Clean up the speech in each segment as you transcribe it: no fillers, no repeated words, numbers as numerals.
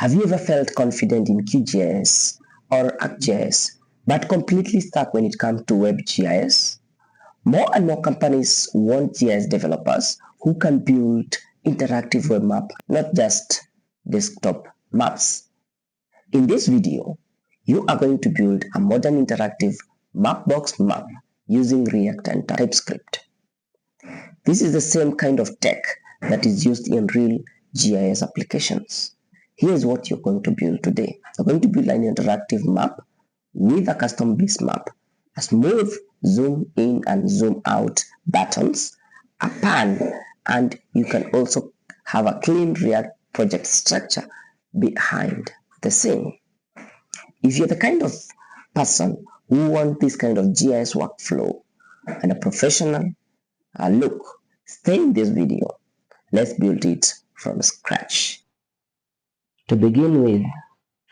Have you ever felt confident in QGIS or ArcGIS, but completely stuck when it comes to Web GIS? More and more companies want GIS developers who can build interactive web maps, not just desktop maps. In this video, you are going to build a modern interactive Mapbox map using React and TypeScript. This is the same kind of tech that is used in real GIS applications. Here's what you're going to build today. You're going to build an interactive map with a custom base map, a smooth zoom in and zoom out buttons, a pan, and you can also have a clean React project structure behind the scene. If you're the kind of person who wants this kind of GIS workflow and a professional look, stay in this video. Let's build it from scratch. To begin with,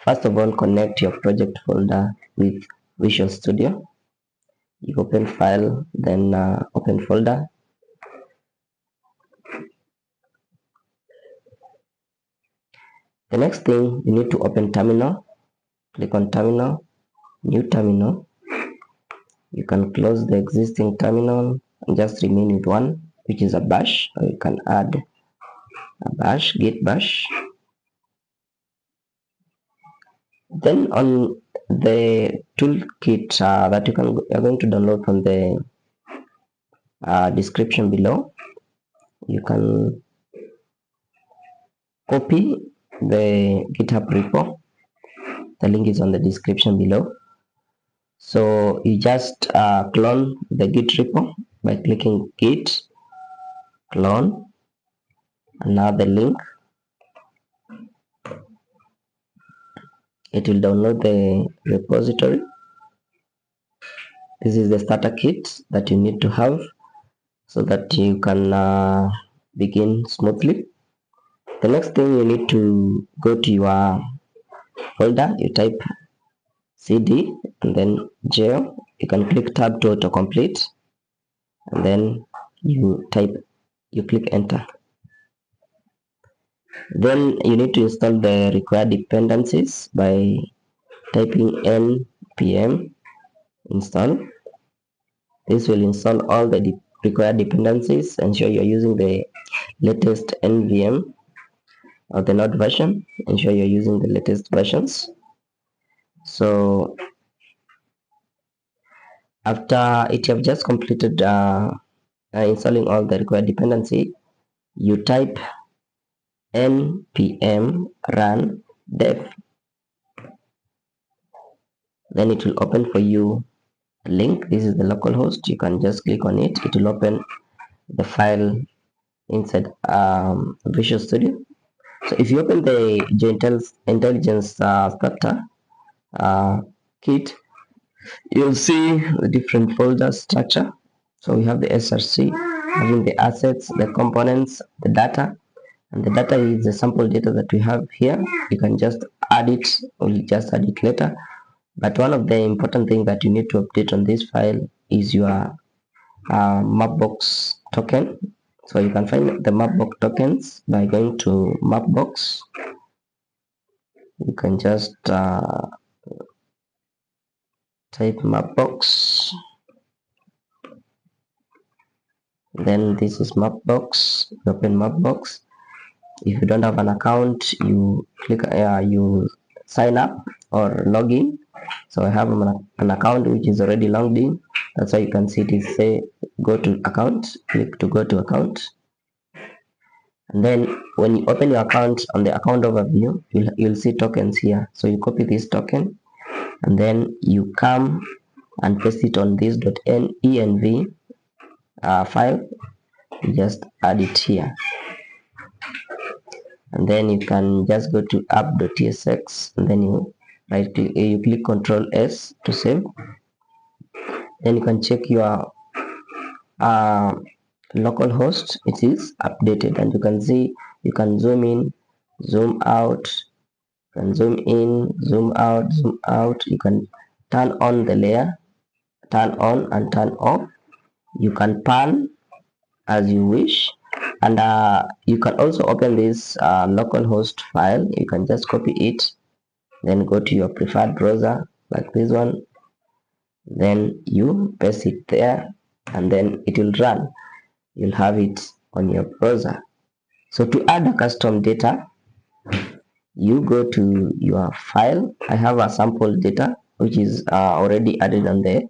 first of all, connect your project folder with Visual Studio. You open File, then open Folder. The next thing, you need to open Terminal. Click on Terminal, New Terminal. You can close the existing terminal and just remain with one, which is a bash, or you can add a bash, git bash. Then on the toolkit that you're going to download from the description below, you can copy the GitHub repo. The link is on the description below. So you just clone the Git repo by clicking Git, clone, and now the link. It will download the repository. This is the starter kit that you need to have so that you can begin smoothly. The next thing, you need to go to your folder. You type cd and then geo. You can click tab to autocomplete, and then you click enter. Then you need to install the required dependencies by typing npm install. This will install all the required dependencies. Ensure you're using the latest NVM or the Node version. Ensure you're using the latest versions. So after it you have just completed installing all the required dependency, you type npm run dev. Then it will open for you a link. This is the localhost. You can just click on it. It will open the file inside Visual Studio. So if you open the Intelligence Starter Kit, you'll see the different folder structure. So we have the SRC, having the assets, the components, the data. And the data is the sample data that we have here. You can just add it, or we'll just add it later. But one of the important things that you need to update on this file is your Mapbox token. So you can find the Mapbox tokens by going to Mapbox. You can just type Mapbox. Then this is Mapbox. Open Mapbox. If you don't have an account, you click you sign up or log in. So I have an account which is already logged in. That's why you can see it say go to account. Click to go to account, and then when you open your account, on the account overview, you'll see tokens here. So you copy this token and then you come and paste it on this .env file. You just add it here, and then you can just go to app.tsx, and then you click Ctrl S to save. Then you can check your local host. It is updated, and you can see you can zoom in, zoom out, you can zoom in, zoom out, zoom out. You can turn on the layer, turn on and turn off. You can pan as you wish, And you can also open this localhost file. You can just copy it, then go to your preferred browser like this one, then you paste it there, and then it will run. You'll have it on your browser. So to add a custom data, you go to your file. I have a sample data which is already added on the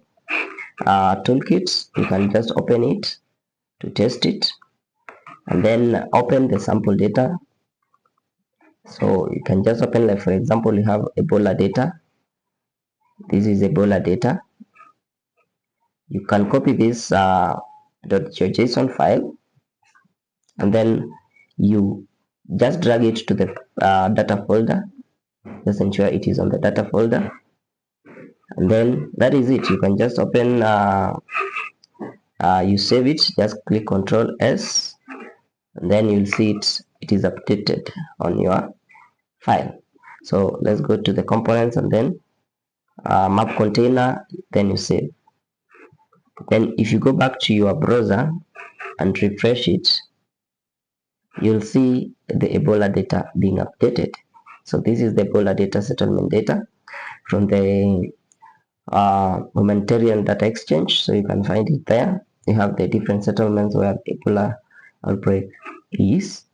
toolkit. You can just open it to test it, and then open the sample data. So you can just open, like for example, you have Ebola data. This is Ebola data. You can copy this .json file, and then you just drag it to the data folder. Just ensure it is on the data folder, and then that is it. You can just open, you save it, just click Ctrl S, and then you'll see it is updated on your file. So let's go to the components, and then map container, then you save. Then if you go back to your browser and refresh it, you'll see the Ebola data being updated. So this is the Ebola data settlement data from the humanitarian data exchange. So you can find it there. You have the different settlements where Ebola outbreak is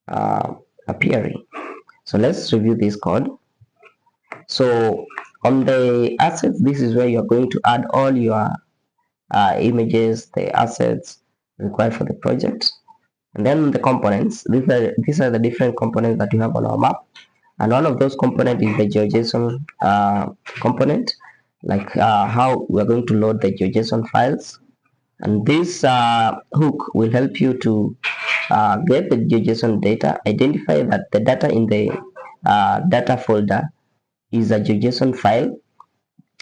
appearing. So let's review this code. So on the assets, this is where you're going to add all your images, the assets required for the project. And then the components, these are the different components that you have on our map. And one of those components is the GeoJSON component, like how we're going to load the GeoJSON files. And this hook will help you to get the GeoJSON data, identify that the data in the data folder is a GeoJSON file,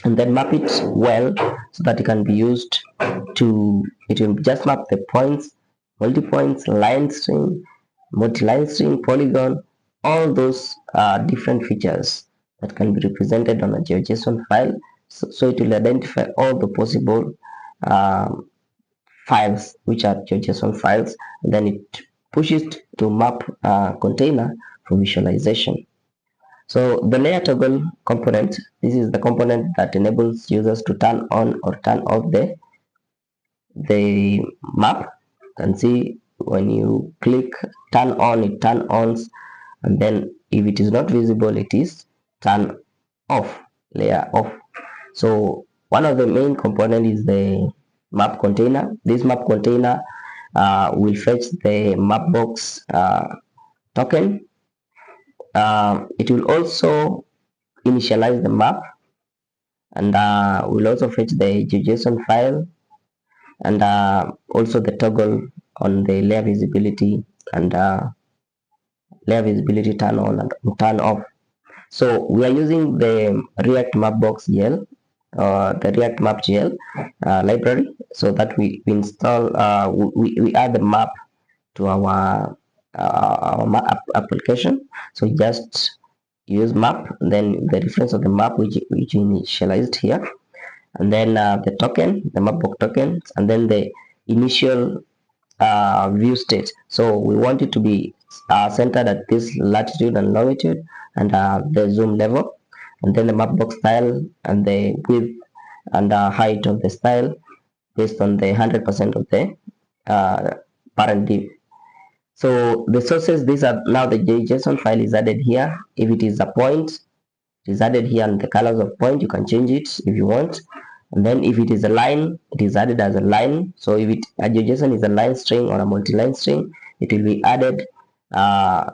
and then map it well so that it can be used to, it will just map the points, multi-points, line string, multi-line string, polygon, all those different features that can be represented on a GeoJSON file. So it will identify all the possible files which are GeoJSON files, and then it pushes to map container for visualization. So the layer toggle component, this is the component that enables users to turn on or turn off the map. You can see when you click turn on, it turn ons, and then if it is not visible, it is turn off, layer off. So one of the main component is the map container. This map container will fetch the Mapbox token. It will also initialize the map, and will also fetch the GeoJSON file, and also the toggle on the layer visibility, and layer visibility turn on and turn off. So we are using the React Mapbox GL, the React Map GL library, so that we install, we add the map to our map application. So just use map, then the reference of the map which initialized here, and then the token, the Mapbox token, and then the initial view state. So we want it to be centered at this latitude and longitude, and the zoom level, and then the Mapbox style and the width and height of the style based on the 100% of the parent div. So the sources, these are now the JSON file is added here. If it is a point, it is added here, and the colors of point you can change it if you want. And then if it is a line, it is added as a line. So if a JSON is a line string or a multi-line string, it will be added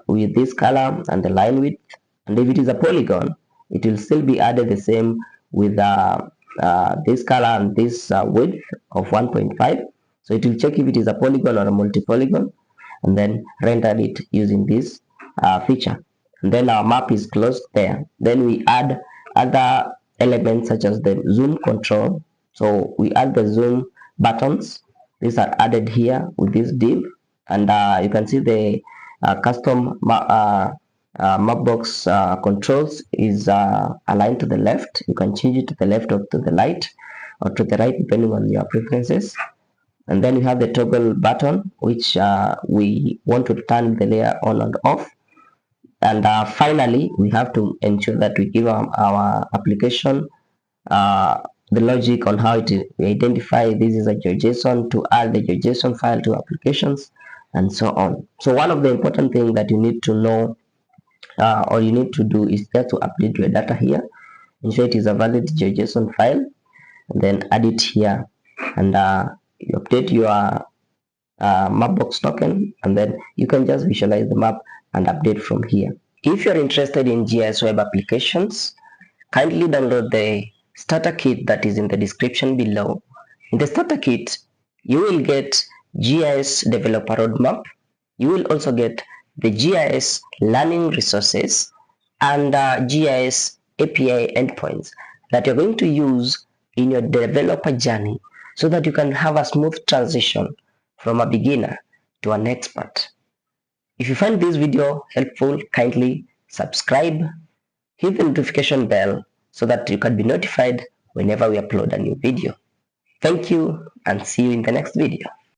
with this color and the line width. And if it is a polygon, it will still be added the same with this color and this width of 1.5. So it will check if it is a polygon or a multi-polygon, and then render it using this feature. And then our map is closed there. Then we add other elements such as the zoom control. So we add the zoom buttons. These are added here with this div, and you can see the custom Mapbox controls is aligned to the left. You can change it to the left or to the right, or to the right depending on your preferences. And then we have the toggle button, which we want to turn the layer on and off. And finally, we have to ensure that we give our application the logic on how we identify this is a GeoJSON, to add the GeoJSON file to applications, and so on. So one of the important things that you need to know or you need to do is just to update your data here. Ensure it is a valid GeoJSON file, and then add it here, and you update your Mapbox token, and then you can just visualize the map and update from here. If you're interested in GIS web applications, kindly download the starter kit that is in the description below. In the starter kit, you will get GIS developer roadmap. You will also get the GIS learning resources and GIS API endpoints that you're going to use in your developer journey so that you can have a smooth transition from a beginner to an expert. If you find this video helpful, kindly subscribe, hit the notification bell so that you can be notified whenever we upload a new video. Thank you and see you in the next video.